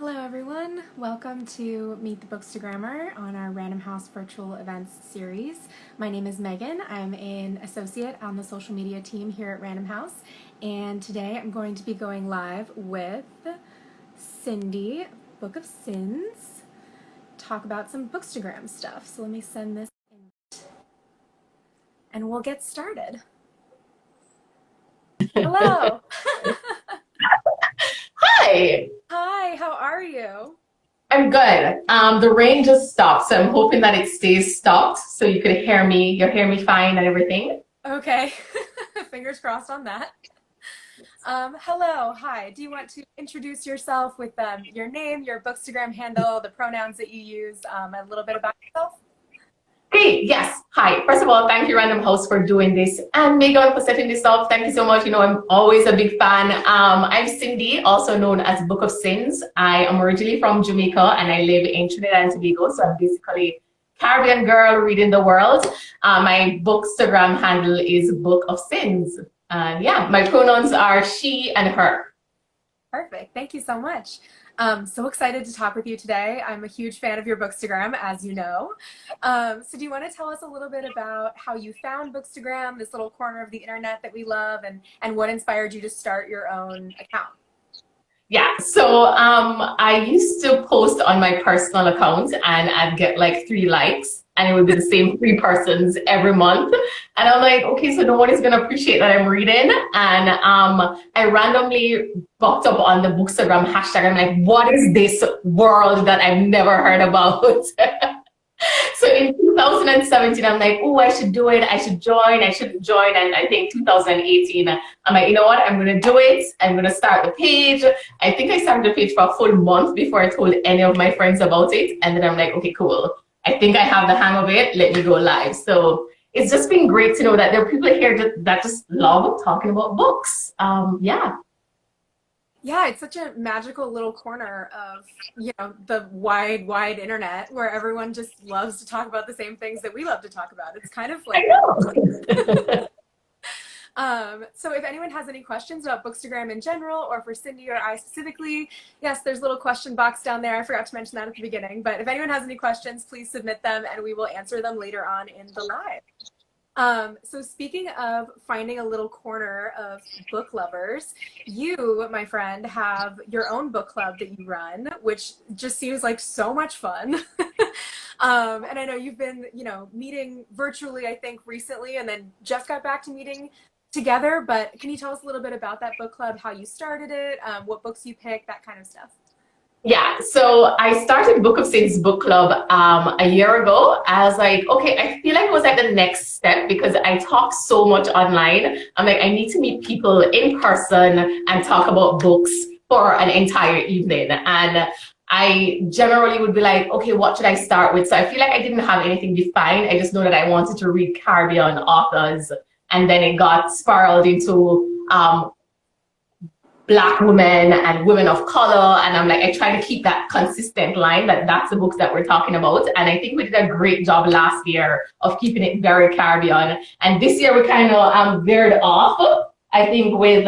Hello everyone, welcome to Meet the Bookstagrammer on our Random House Virtual Events series. My name is Megan, I'm an associate on the social media team here at Random House, and today I'm going to be going live with Cindy, Book of Sins, talk about some Bookstagram stuff. So let me send this in and we'll get started. Hello! Hi. Hi, how are you? I'm good. The rain just stopped, so I'm hoping that it stays stopped so you could hear me. You hear me fine and everything. Okay, fingers crossed on that. Hello, hi. Do you want to introduce yourself with your name, your Bookstagram handle, the pronouns that you use, a little bit about yourself? Hey, yes. Hi. First of all, thank you, Random House, for doing this, and Megan for setting this up. Thank you so much. You know, I'm always a big fan. I'm Cindy, also known as Book of Sins. I am originally from Jamaica, and I live in Trinidad and Tobago, so I'm basically Caribbean girl reading the world. My Bookstagram handle is Book of Sins. And yeah, my pronouns are she and her. Perfect. Thank you so much. So excited to talk with you today. I'm a huge fan of your Bookstagram, as you know. So do you want to tell us a little bit about how you found Bookstagram, this little corner of the internet that we love, and what inspired you to start your own account? Yeah, so I used to post on my personal account and I'd get like 3 likes and it would be the same 3 persons every month. And I'm like, okay, so nobody's gonna appreciate that I'm reading. And I randomly bucked up on the Bookstagram hashtag. I'm like, what is this world that I've never heard about? So in 2017, I'm like, oh, I should do it. I should join. I should join. And I think 2018, I'm like, you know what? I'm going to do it. I'm going to start the page. I think I started the page for a full month before I told any of my friends about it. And then I'm like, okay, cool. I think I have the hang of it. Let me go live. So it's just been great to know that there are people here that just love talking about books. Yeah. Yeah, it's such a magical little corner of, the wide internet where everyone just loves to talk about the same things that we love to talk about. It's kind of like, I know. so if anyone has any questions about Bookstagram in general, or for Cindy or I specifically, yes, there's a little question box down there. I forgot to mention that at the beginning, but if anyone has any questions, please submit them and we will answer them later on in the live. So speaking of finding a little corner of book lovers, you, my friend, have your own book club that you run, which just seems like so much fun. And I know you've been, meeting virtually, I think, recently, and then just got back to meeting together. But can you tell us a little bit about that book club, how you started it, what books you picked, that kind of stuff? Yeah, so I started Book of Sins book club a year ago. I was like, okay, I feel like it was like the next step because I talk so much online. I'm like, I need to meet people in person and talk about books for an entire evening. And I generally would be like, okay, what should I start with? So I feel like I didn't have anything defined. I just know that I wanted to read Caribbean authors. And then it got spiraled into Black women and women of color, and I'm like, I try to keep that consistent line that that's the books that we're talking about. And I think we did a great job last year of keeping it very Caribbean, and this year we kind of veered off, I think, with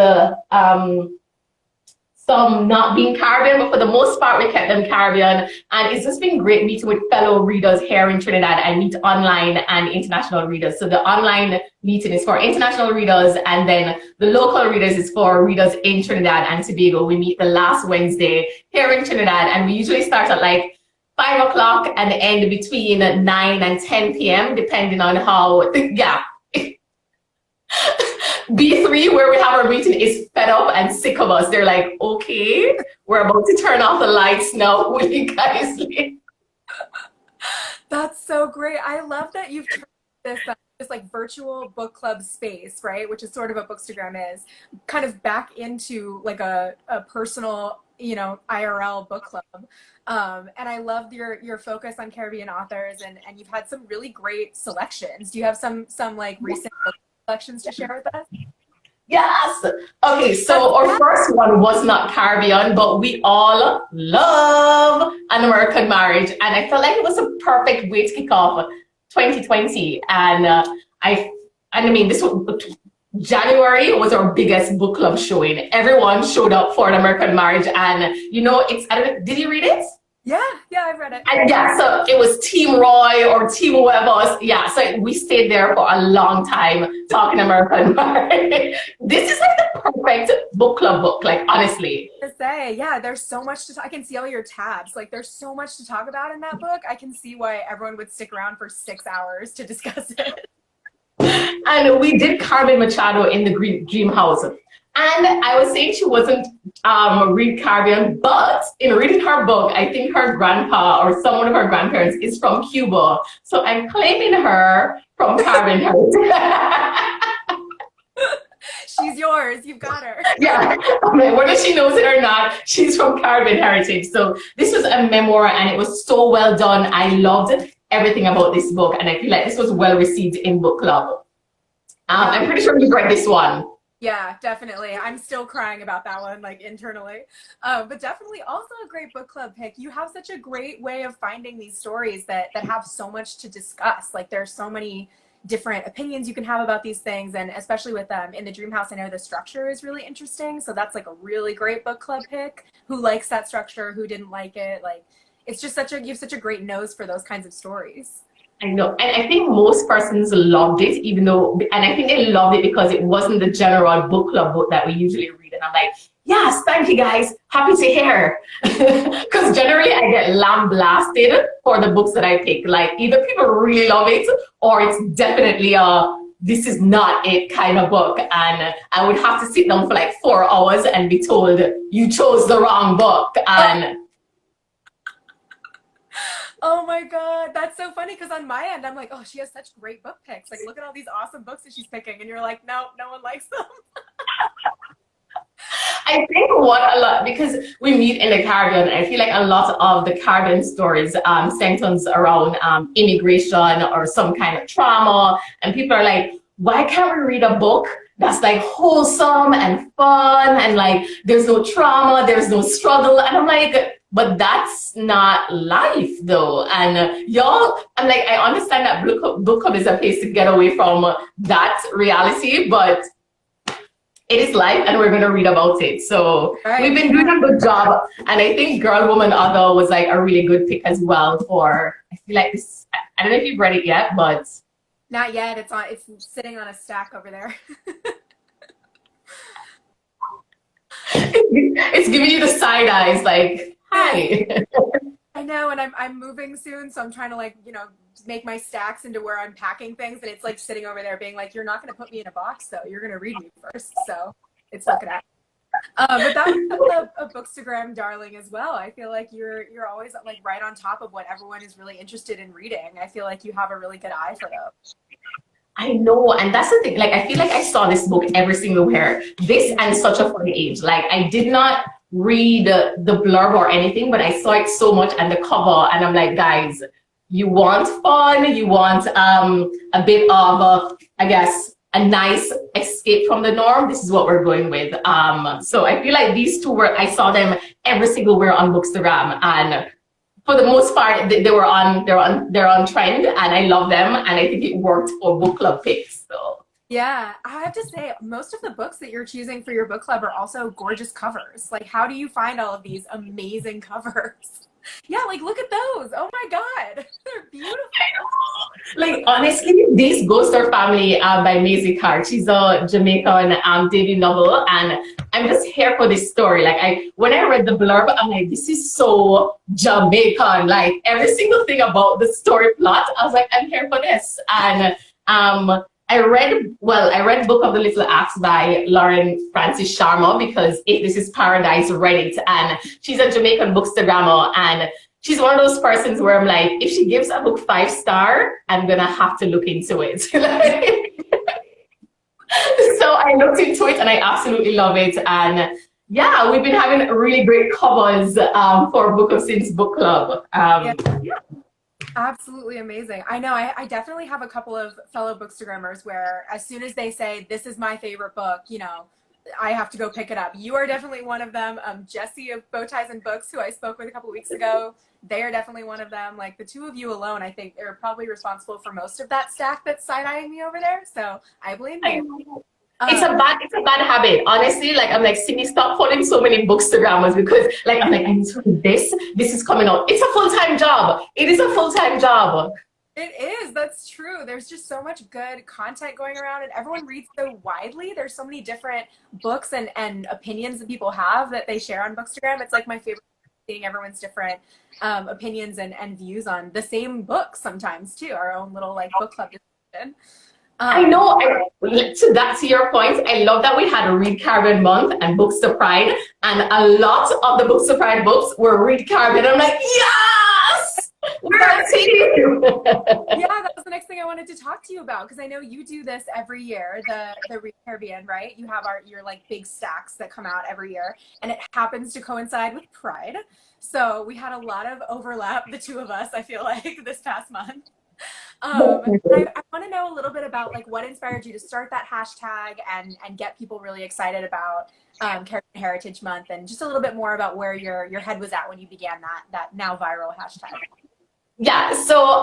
some not being Caribbean, but for the most part we kept them Caribbean. And it's just been great meeting with fellow readers here in Trinidad. I meet online and international readers. So the online meeting is for international readers, and then the local readers is for readers in Trinidad and Tobago. We meet the last Wednesday here in Trinidad, and we usually start at like 5 o'clock and end between 9 and 10 p.m. depending on how, yeah. B3, where we have our meeting, is fed up and sick of us. They're like, okay, we're about to turn off the lights now. Will you guys leave? That's so great. I love that you've turned this like virtual book club space, right, which is sort of what Bookstagram is, kind of back into like a personal, IRL book club. And I love your focus on Caribbean authors, and you've had some really great selections. Do you have some like recent book collections to share with us? Yes. Okay, so our first one was not Caribbean, but we all love An American Marriage, and I felt like it was a perfect way to kick off 2020. And I mean, January was our biggest book club showing. Everyone showed up for an American Marriage, and you know, it's, I don't know, did you read it? Yeah, I've read it. And yeah, so it was Team Roy or Team whoever. Yeah, so we stayed there for a long time talking American Marriage. This is like the perfect book club book, like honestly. To say, yeah, there's so much to talk. I can see all your tabs. Like, there's so much to talk about in that book. I can see why everyone would stick around for 6 hours to discuss it. And we did Carmen Machado in the Dream House. And I was saying she wasn't read Caribbean, but in reading her book, I think her grandpa or someone of her grandparents is from Cuba. So I'm claiming her from Caribbean heritage. She's yours. You've got her. Yeah, I mean, whether she knows it or not, she's from Caribbean heritage. So this was a memoir, and it was so well done. I loved everything about this book, and I feel like this was well received in book club. I'm pretty sure you've read this one. Yeah, definitely. I'm still crying about that one, like internally. But definitely also a great book club pick. You have such a great way of finding these stories that have so much to discuss. Like, there's so many different opinions you can have about these things, and especially with in the Dream House, I know the structure is really interesting. So that's like a really great book club pick. Who likes that structure? Who didn't like it? Like, it's just you have such a great nose for those kinds of stories. I know, and I think most persons loved it, even though, and I think they loved it because it wasn't the general book club book that we usually read. And I'm like, yes, thank you guys, happy to hear. Because generally I get lambasted for the books that I pick. Like, either people really love it, or it's definitely this is not it kind of book. And I would have to sit down for like 4 hours and be told, you chose the wrong book. And oh my God, that's so funny, because on my end, I'm like, oh, she has such great book picks. Like, look at all these awesome books that she's picking. And you're like, no, no one likes them. I think what a lot, because we meet in the Caribbean, I feel like a lot of the Caribbean stories centers around immigration or some kind of trauma. And people are like, why can't we read a book that's like wholesome and fun and like there's no trauma, there's no struggle? And I'm like, but that's not life though. And y'all, I'm like, I understand that book club is a place to get away from that reality, but it is life, and we're going to read about it. So we've been doing a good job. And I think Girl, Woman, Other was like a really good pick as well for, I feel like this, I don't know if you've read it yet, but. Not yet. It's sitting on a stack over there. It's giving you the side eyes, like, hi. I know, and I'm moving soon, so I'm trying to, like, you know, make my stacks into where I'm packing things, and it's like sitting over there being like, you're not going to put me in a box though, you're going to read me first. So it's looking at but that was a Bookstagram darling as well. I feel like you're always like right on top of what everyone is really interested in reading. I feel like you have a really good eye for those. I know, and that's the thing, like, I feel like I saw this book every single where. This and Such a Funny Age. Like, I did not read the blurb or anything, but I saw it so much and the cover, and I'm like, guys, you want fun, you want a bit of, I guess, a nice escape from the norm. This is what we're going with. So I feel like these two I saw them every single where on Bookstagram, and for the most part, they're on trend, and I love them, and I think it worked for book club picks. So. Yeah, I have to say, most of the books that you're choosing for your book club are also gorgeous covers. Like, how do you find all of these amazing covers? Yeah, like, look at those. Oh my God, they're beautiful. Like, honestly, this Ghoster Family by Maisie Card. She's a Jamaican debut novel, and I'm just here for this story. Like, when I read the blurb, I'm like, this is so Jamaican. Like, every single thing about the story plot, I was like, I'm here for this. And I read Book of the Little Axe by Lauren Francis Sharma, because If This Is Paradise read it, and she's a Jamaican bookstagrammer, and she's one of those persons where I'm like, if she gives a book 5-star, I'm gonna have to look into it. So I looked into it and I absolutely love it. And yeah, we've been having really great covers for Book of Sins Book Club. Yeah. Absolutely amazing. I know, I definitely have a couple of fellow bookstagrammers where as soon as they say, this is my favorite book, you know, I have to go pick it up. You are definitely one of them. Jesse of Bow Ties and Books, who I spoke with a couple of weeks ago, they are definitely one of them. Like, the two of you alone, I think they're probably responsible for most of that stack that's side-eyeing me over there. So I blame you. It's a bad habit. Honestly, like I'm like, Cindy, stop following so many bookstagrammers because like I'm like, I need to read this. This is coming out. It's a full-time job. It is a full-time job. It is. That's true. There's just so much good content going around, and everyone reads so widely. There's so many different books and opinions that people have that they share on Bookstagram. It's like my favorite, seeing everyone's different opinions and views on the same book sometimes too. Our own little like book club discussion. I know. To your point, I love that we had a Read Caribbean month and Books to Pride, and a lot of the Books to Pride books were Read Caribbean. I'm like, yes, we're a team. Yeah, that was the next thing I wanted to talk to you about, because I know you do this every year, the Read Caribbean, right? You have your like big stacks that come out every year, and it happens to coincide with Pride. So we had a lot of overlap, the two of us, I feel like, this past month. I want to know a little bit about like what inspired you to start that hashtag and get people really excited about Caribbean Heritage Month, and just a little bit more about where your head was at when you began that now viral hashtag. Yeah, so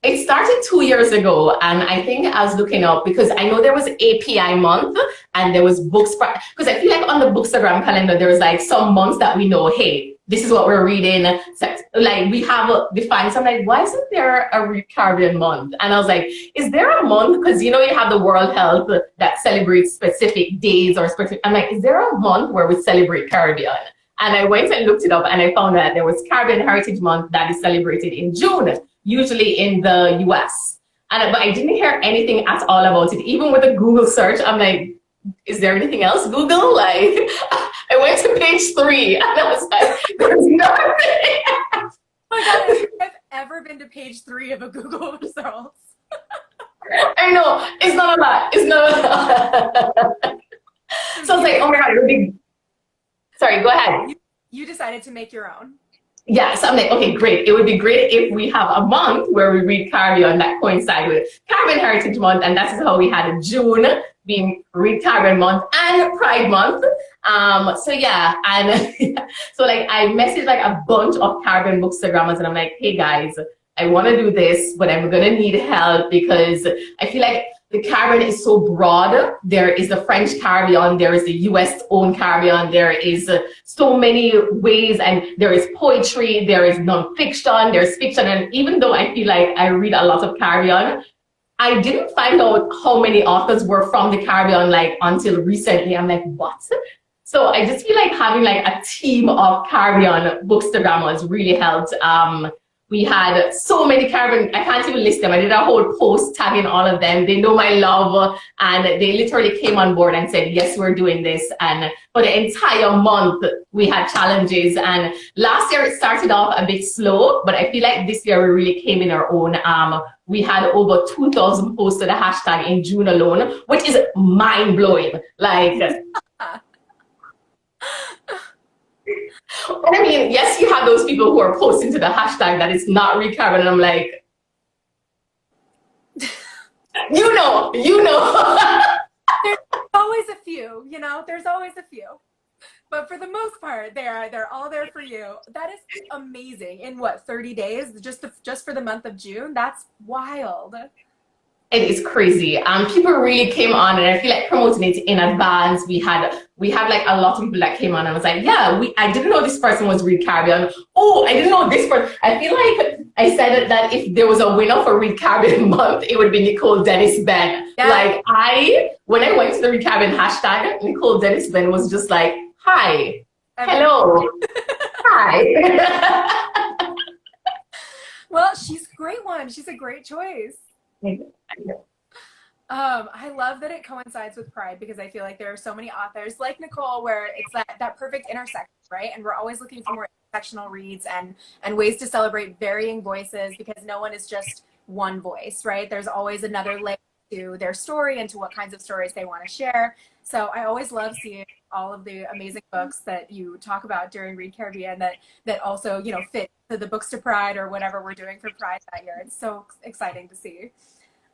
it started 2 years ago, and I think I was looking up because I know there was API month and there was books, because I feel like on the Bookstagram calendar there was like some months that we know, hey, this is what we're reading. So, like we have defined. So I'm like, why isn't there a Read Caribbean month? And I was like, is there a month? Because you have the World Health that celebrates specific days or specific. I'm like, is there a month where we celebrate Caribbean? And I went and looked it up, and I found that there was Caribbean Heritage Month that is celebrated in June, usually in the US. But I didn't hear anything at all about it. Even with a Google search, I'm like, is there anything else, Google? Like, I went to page 3, and I was like, there's nothing. Oh my God, I don't think I've ever been to page 3 of a Google results. I know, it's not a lot. It's not a lot. So I was like, oh my God, it would be. Sorry, go ahead. You decided to make your own. Yeah, so I'm like, okay, great. It would be great if we have a month where we read Caribbean that coincide with Caribbean Heritage Month, and that's how we had June being Read Caribbean Month and Pride Month. So yeah, and so like I messaged like a bunch of Caribbean bookstagrammers, and I'm like, hey guys, I want to do this, but I'm gonna need help because I feel like the Caribbean is so broad. There is the French Caribbean, there is the US owned Caribbean, there is so many ways, and there is poetry, there is nonfiction, there's fiction. And even though I feel like I read a lot of Caribbean, I didn't find out how many authors were from the Caribbean like until recently. I'm like, what? So I just feel like having like a team of Caribbean bookstagrammers really helped. We had so many Caribbean, I can't even list them. I did a whole post tagging all of them. They know my love, and they literally came on board and said, yes, we're doing this. And for the entire month, we had challenges. And last year it started off a bit slow, but I feel like this year we really came in our own. We had over 2,000 posts to the hashtag in June alone, which is mind-blowing. Like, I mean, yes, you have those people who are posting to the hashtag that it's not Read Caribbean, and I'm like, you know. There's always a few, there's always a few. But for the most part, they're all there for you. That is amazing. In what, 30 days, just for the month of June? That's wild. It is crazy. People really came on, and I feel like promoting it in advance. We had like a lot of people that came on. And I was like, yeah, I didn't know this person was Read Caribbean. Oh, I didn't know this person. I feel like I said that if there was a winner for Read Caribbean month, it would be Nicole Dennis Ben. Yeah. Like when I went to the Read Caribbean hashtag, Nicole Dennis Ben was just like, hi, hello, hi. Well, she's a great one. She's a great choice. I love that it coincides with Pride, because I feel like there are so many authors like Nicole where it's that perfect intersection, right? And we're always looking for more intersectional reads and ways to celebrate varying voices, because no one is just one voice, right? There's always another layer to their story and to what kinds of stories they want to share. So I always love seeing all of the amazing books that you talk about during Read Caribbean that also, fit to the Books to Pride or whatever we're doing for Pride that year. It's so exciting to see.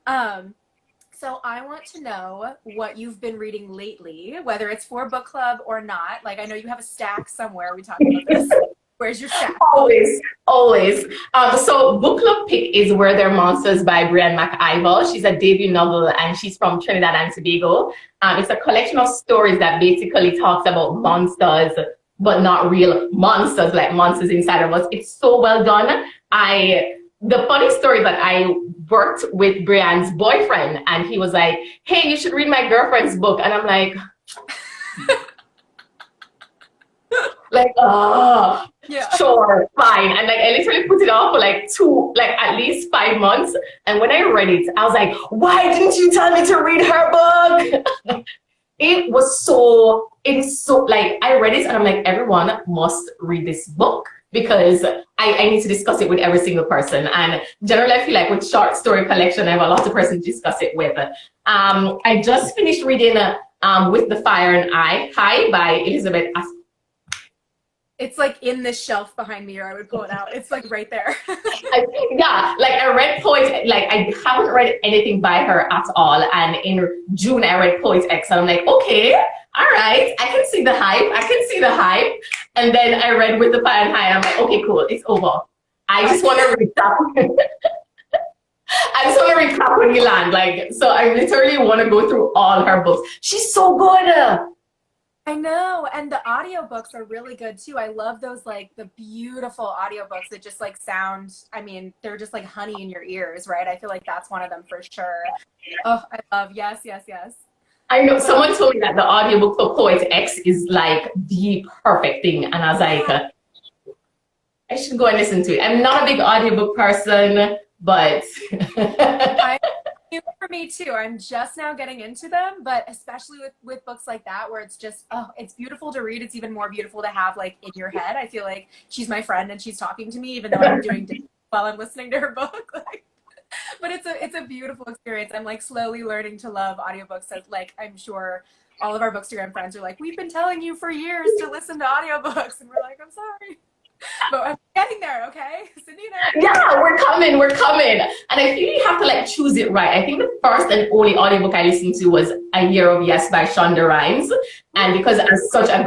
So I want to know what you've been reading lately, whether it's for book club or not. Like, I know you have a stack somewhere. We talked about this. Where's your staff? Always, always. So Book Club Pick is Where There Are Monsters by Brianne McIvor. She's a debut novel and she's from Trinidad and Tobago. It's a collection of stories that basically talks about monsters, but not real monsters, like monsters inside of us. It's so well done. The funny story that I worked with Brianne's boyfriend and he was like, hey, you should read my girlfriend's book. And I'm like, yeah, sure, fine. And like I literally put it off for like at least 5 months. And when I read it, I was like, why didn't you tell me to read her book? It is so like I read it and I'm like, everyone must read this book because I need to discuss it with every single person. And generally I feel like with short story collection, I have a lot of persons to discuss it with. I just finished reading With the Fire and I, Hi by Elizabeth. it's like in this shelf behind me, or I would pull it out. It's like right there. Yeah, like I read Poet, like I haven't read anything by her at all. And in June, I read Poet X, and I'm like, okay, all right, I can see the hype. And then I read With the Fire and High, and I'm like, okay, cool, it's over. I just want to recap. I just want to recap when you land. Like, so I literally want to go through all her books. She's so good. I know, and the audiobooks are really good too. I love those, like the beautiful audiobooks that just like sound, I mean, they're just like honey in your ears, right? I feel like that's one of them for sure. Oh, I love, yes. I know someone told me that the audiobook for Poet X is like the perfect thing. And I was like, I should go and listen to it. I'm not a big audiobook person, but for me too. I'm just now getting into them, but especially with books like that where it's just, oh, it's beautiful to read. It's even more beautiful to have like in your head. I feel like she's my friend and she's talking to me even though I'm doing while I'm listening to her book. Like, but it's a beautiful experience. I'm like slowly learning to love audiobooks. As like I'm sure all of our Bookstagram friends are like, we've been telling you for years to listen to audiobooks, and we're like, I'm sorry. But I'm getting there, okay? Cindy and I. Yeah, we're coming. And I feel you have to like choose it right. I think the first and only audiobook I listened to was A Year of Yes by Shonda Rhimes. And because I'm such a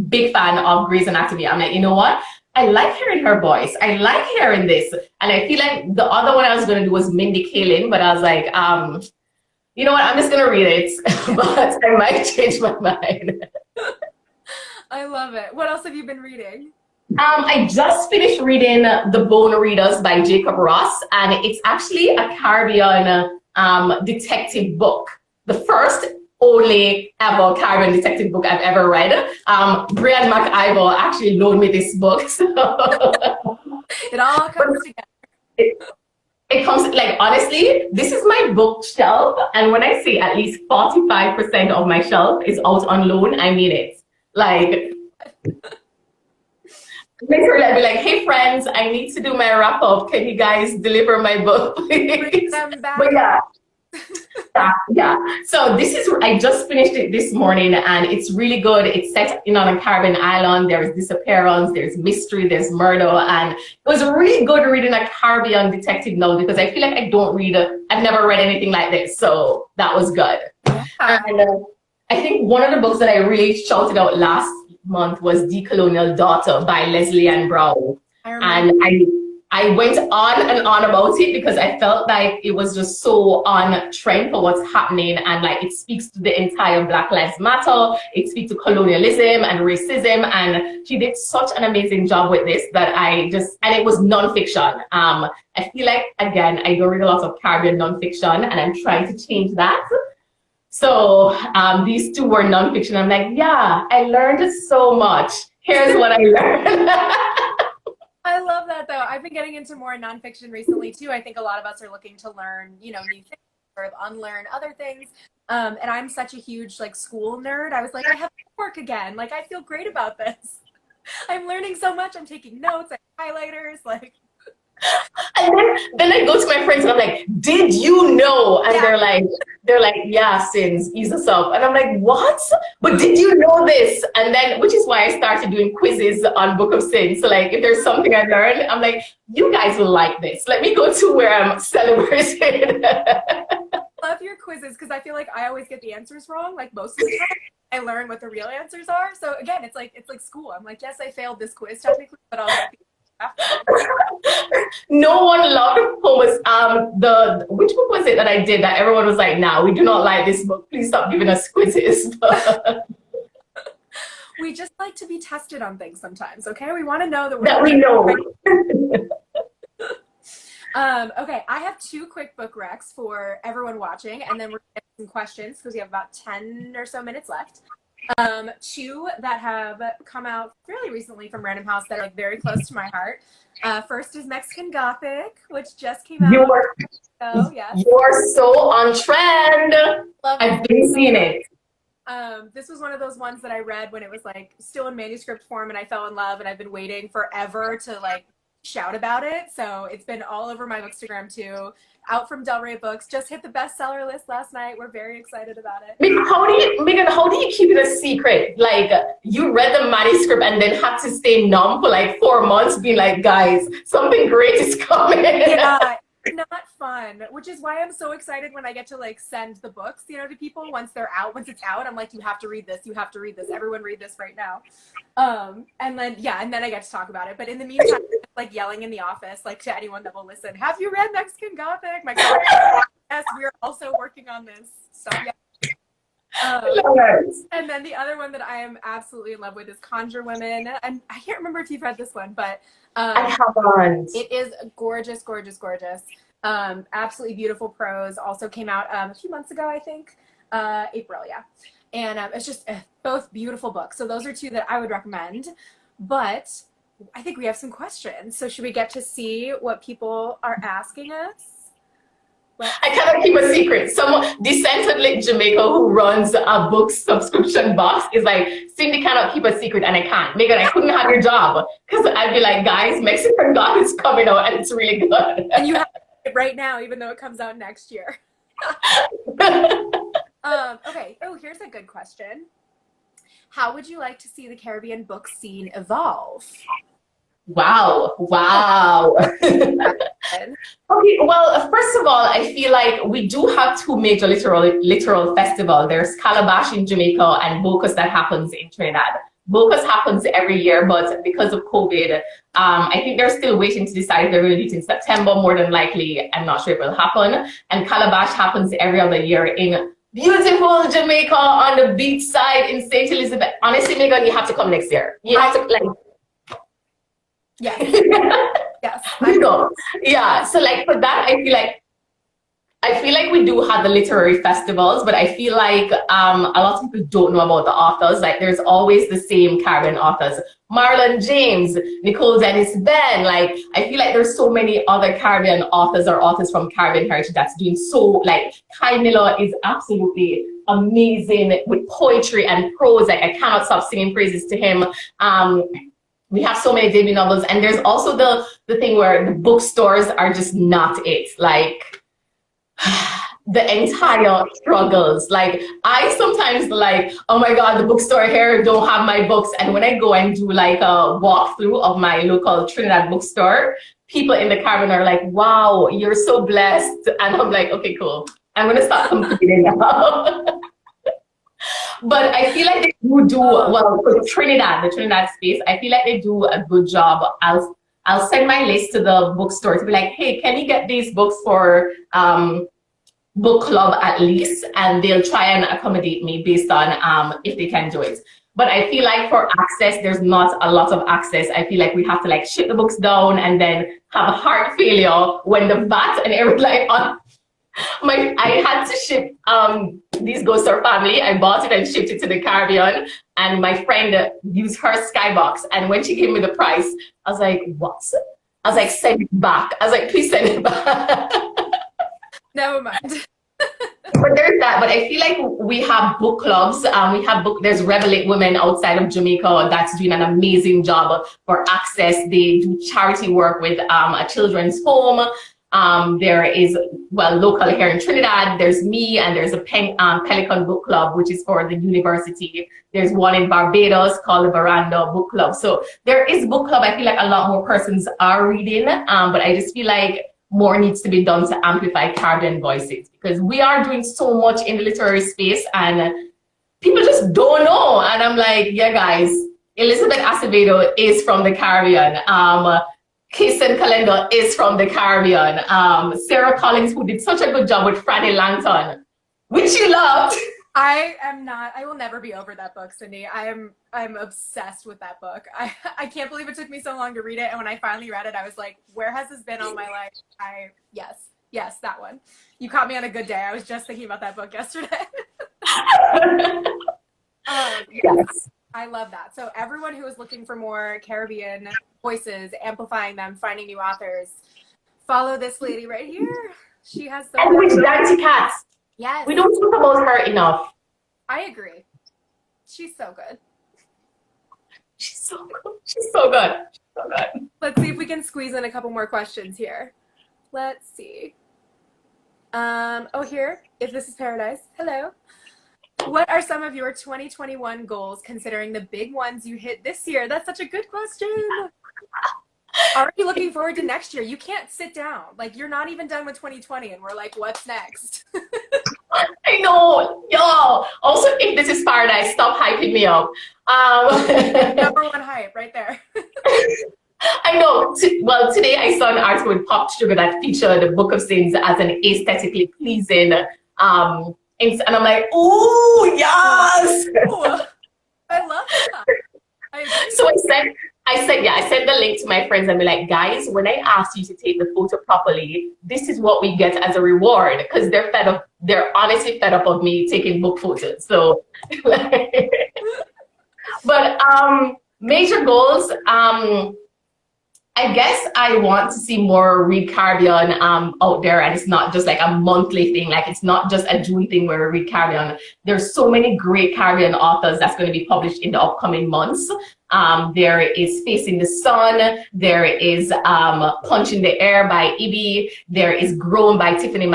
big fan of Grey's Anatomy, I'm like, you know what? I like hearing her voice. I like hearing this. And I feel like the other one I was going to do was Mindy Kaling, but I was like, you know what? I'm just going to read it, but I might change my mind. I love it. What else have you been reading? I just finished reading The Bone Readers by Jacob Ross, and it's actually a Caribbean detective book. The first only ever Caribbean detective book I've ever read. Brianne McIvor actually loaned me this book. So. It all comes together. It comes, like, honestly, this is my bookshelf, and when I say at least 45% of my shelf is out on loan, I mean it. Like... Literally, I'd be like, hey friends, I need to do my wrap up. Can you guys deliver my book, please? But yeah. So I just finished it this morning and it's really good. It's set on a Caribbean island. There's disappearance, there's mystery, there's murder. And it was really good reading a Caribbean detective novel because I feel like I've never read anything like this. So that was good. Yeah. And I think one of the books that I really shouted out last month was The Colonial Daughter by Leslie Ann Brown. And I went on and on about it because I felt like it was just so on trend for what's happening, and like it speaks to the entire Black Lives Matter, it speaks to colonialism and racism, and she did such an amazing job with this that and it was nonfiction. I feel like, again, I don't read a lot of Caribbean nonfiction and I'm trying to change that. So these two were nonfiction. I'm like, yeah, I learned so much. Here's what I learned. I love that though. I've been getting into more nonfiction recently too. I think a lot of us are looking to learn, new things or unlearn other things. And I'm such a huge like school nerd. I was like, I have homework again. Like, I feel great about this. I'm learning so much. I'm taking notes, I have highlighters, like. And then I go to my friends and I'm like, did you know? And they're like, yeah, Sins, ease us up. And I'm like, what? But did you know this? And then, which is why I started doing quizzes on Book of Sins. So like, if there's something I learned, I'm like, you guys will like this. Let me go to where I'm celebrated. love your quizzes because I feel like I always get the answers wrong. Like most of the time, I learn what the real answers are. So again, it's like school. I'm like, yes, I failed this quiz technically, but I'll get the after. No one loved Homer's the which book was it that I did that everyone was like, nah, we do not like this book. Please stop giving us quizzes. We just like to be tested on things sometimes, okay? We want to know that we know. Okay, I have 2 quick book recs for everyone watching, and then we're going to get some questions because we have about 10 or so minutes left. 2 that have come out fairly recently from Random House that are like very close to my heart. First is Mexican Gothic, which just came out. You're so on trend. I've been seeing it. This was one of those ones that I read when it was like still in manuscript form, and I fell in love, and I've been waiting forever to like shout about it. So it's been all over my Bookstagram too. Out from Del Rey Books, just hit the bestseller list last night. We're very excited about it. Megan, how do you keep it a secret? Like, you read the manuscript and then had to stay numb for like 4 months, being like, guys, something great is coming. Yeah, not fun, which is why I'm so excited when I get to like send the books, you know, to people once they're out. Once it's out, I'm like, you have to read this. You have to read this. Everyone read this right now. And then I get to talk about it. But in the meantime, like yelling in the office, like to anyone that will listen, have you read Mexican Gothic? My God, yes, we're also working on this. So yeah. And then the other one that I am absolutely in love with is Conjure Women. And I can't remember if you've read this one, but I haven't. It is gorgeous, gorgeous, gorgeous. Absolutely beautiful prose. Also came out a few months ago, I think. April, yeah. And it's just both beautiful books. So those are 2 that I would recommend. But I think we have some questions. So should we get to see what people are asking us? I cannot keep a secret. Someone, Descentedly Jamaica, who runs a book subscription box, is like, Cindy cannot keep a secret, and I can't. Megan, I couldn't have your job because I'd be like, guys, Mexican God is coming out, and it's really good. And you have it right now, even though it comes out next year. Okay. Oh, here's a good question. How would you like to see the Caribbean book scene evolve? Wow. Okay, well, first of all, I feel like we do have 2 major literal festivals. There's Calabash in Jamaica and Bocas that happens in Trinidad. Bocas happens every year, but because of COVID, I think they're still waiting to decide if they're going to do it in September. More than likely, I'm not sure it will happen. And Calabash happens every other year in beautiful Jamaica on the beach side in St. Elizabeth. Honestly, Megan, you have to come next year. You have to, like... Yes. Yes. You know, yeah. So like for that, I feel like we do have the literary festivals, but I feel like a lot of people don't know about the authors. Like there's always the same Caribbean authors: Marlon James, Nicole Dennis Ben. Like I feel like there's so many other Caribbean authors or authors from Caribbean heritage that's doing so. Like Kai Miller is absolutely amazing with poetry and prose. Like I cannot stop singing praises to him. We have so many debut novels, and there's also the thing where the bookstores are just not it. Like the entire struggles. Like I sometimes like, oh my God, the bookstore here don't have my books. And when I go and do like a walkthrough of my local Trinidad bookstore, people in the Caribbean are like, wow, you're so blessed. And I'm like, okay, cool. I'm gonna start competing now. But I feel like they do well for the Trinidad space. I feel like they do a good job. I'll send my list to the bookstore to be like, hey, can you get these books for book club at least? And they'll try and accommodate me based on if they can do it. But I feel like for access, there's not a lot of access. I feel like we have to like ship the books down and then have a heart failure when the VAT and everything like on. I had to ship these Ghost Store family. I bought it and shipped it to the Caribbean, and my friend used her Skybox, and when she gave me the price, I was like, what? I was like, send it back. I was like, please send it back. Never mind. But there's that. But I feel like we have book clubs. There's Revelate Women outside of Jamaica that's doing an amazing job for access. They do charity work with a children's home. There is, well, local here in Trinidad, there's me, and there's a Pelican Book Club, which is for the university. There's one in Barbados called the Veranda Book Club. So there is book club. I feel like a lot more persons are reading, but I just feel like more needs to be done to amplify Caribbean voices, because we are doing so much in the literary space and people just don't know. And I'm like, yeah, guys, Elizabeth Acevedo is from the Caribbean. Kirsten Calendar is from the Caribbean. Sarah Collins, who did such a good job with Franny Langton, which you loved. I will never be over that book, Cindy. I'm obsessed with that book. I can't believe it took me so long to read it. And when I finally read it, I was like, where has this been all my life? Yes, that one. You caught me on a good day. I was just thinking about that book yesterday. Yes. I love that. So everyone who is looking for more Caribbean voices, amplifying them, finding new authors, follow this lady right here. She has so and with Dante Katz. Yes. We don't talk about her enough. I agree. She's so good. She's so good. She's so good. She's so good. Let's see if we can squeeze in a couple more questions here. Let's see. Here. If This Is Paradise. Hello. What are some of your 2021 goals, considering the big ones you hit this year? That's such a good question. Are you looking forward to next year? You can't sit down. Like, you're not even done with 2020, and we're like, what's next? I know. Yo. Also, If This Is Paradise, stop hyping me up. Number one hype right there. I know. Well, today I saw an article with Pop Sugar that featured the Book of Sins as an aesthetically pleasing and I'm like, ooh, yes! Ooh, I love that. I agree. So I sent the link to my friends and be like, guys, when I asked you to take the photo properly, this is what we get as a reward, because they're honestly fed up of me taking book photos. So, but major goals, I guess I want to see more Read Caribbean out there, and it's not just like a monthly thing. Like, it's not just a June thing where we Read Caribbean. There's so many great Caribbean authors that's going to be published in the upcoming months. There is Facing the Sun. There is Punch in the Air by Ibi. There is Grown by Tiffany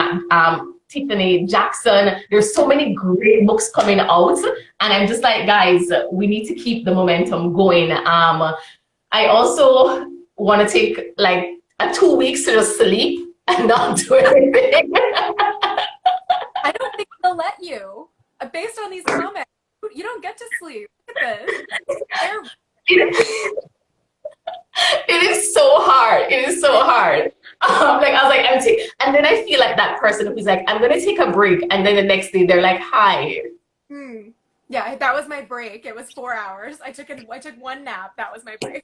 Jackson. There's so many great books coming out, and I'm just like, guys, we need to keep the momentum going. I also want to take like 2 weeks to just sleep and not do anything. I don't think they'll let you. Based on these comments, you don't get to sleep. Look at this. It is so hard. It is so hard. And then I feel like that person who's like, I'm going to take a break. And then the next day they're like, hi. Yeah, that was my break. It was 4 hours. I took one nap. That was my break.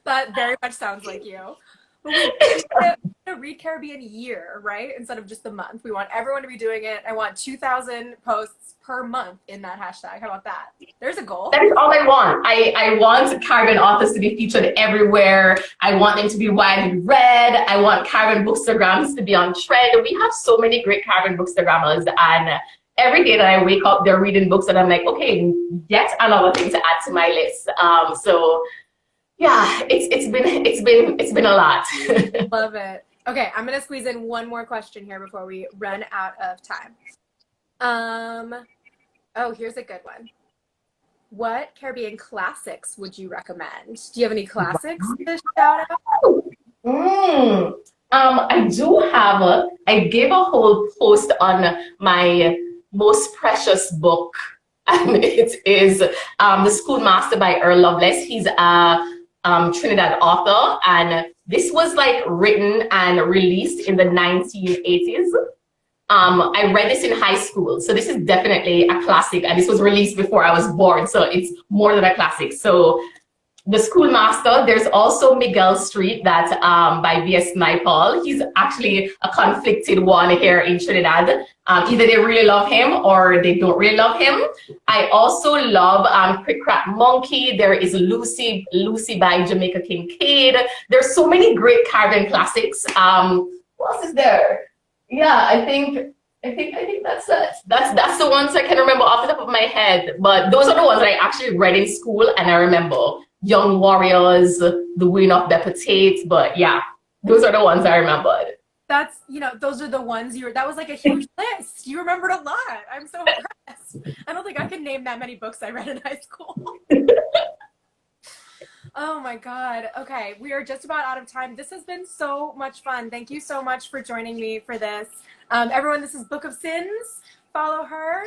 That very much sounds like you. But we want a Read Caribbean year, right? Instead of just the month. We want everyone to be doing it. I want 2,000 posts per month in that hashtag. How about that? There's a goal. That is all I want. I want Caribbean authors to be featured everywhere. I want them to be widely read. I want Caribbean bookstagrams to be on trend. We have so many great Caribbean bookstagrammers, and every day that I wake up, they're reading books, and I'm like, okay, yet another thing to add to my list. So yeah, it's been a lot. Love it. Okay, I'm gonna squeeze in one more question here before we run out of time. Here's a good one. What Caribbean classics would you recommend? Do you have any classics to shout out? I do have I gave a whole post on my most precious book, and it is The Schoolmaster by Earl Lovelace. He's a Trinidad author, and this was like written and released in the 1980s. I read this in high school, so this is definitely a classic, and this was released before I was born, so it's more than a classic. So The Schoolmaster. There's also Miguel Street, that by V.S. Naipaul. He's actually a conflicted one here in Trinidad. Either they really love him or they don't really love him. I also love Crick Crack Monkey. There is Lucy by Jamaica Kincaid. There's so many great Caribbean classics. What else is there? Yeah, I think that's it. That's the ones I can remember off the top of my head. But those are the ones that I actually read in school and I remember. Young Warriors, The Win of the Potato. But yeah, those are the ones I remembered. That's, those are the ones that was like a huge list. You remembered a lot. I'm so impressed. I don't think I can name that many books I read in high school. Oh my God. Okay, we are just about out of time. This has been so much fun. Thank you so much for joining me for this. Everyone, this is Book of Sins. Follow her.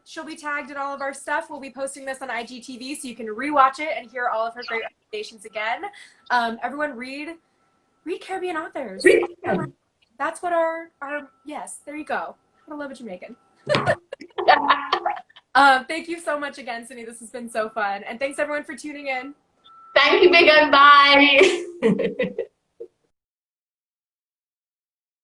She'll be tagged in all of our stuff. We'll be posting this on IGTV so you can rewatch it and hear all of her great recommendations again. Everyone, read Caribbean authors. That's what our yes, there you go. I love a Jamaican. Thank you so much again, Cindy. This has been so fun. And thanks everyone for tuning in. Thank you, Megan. Bye.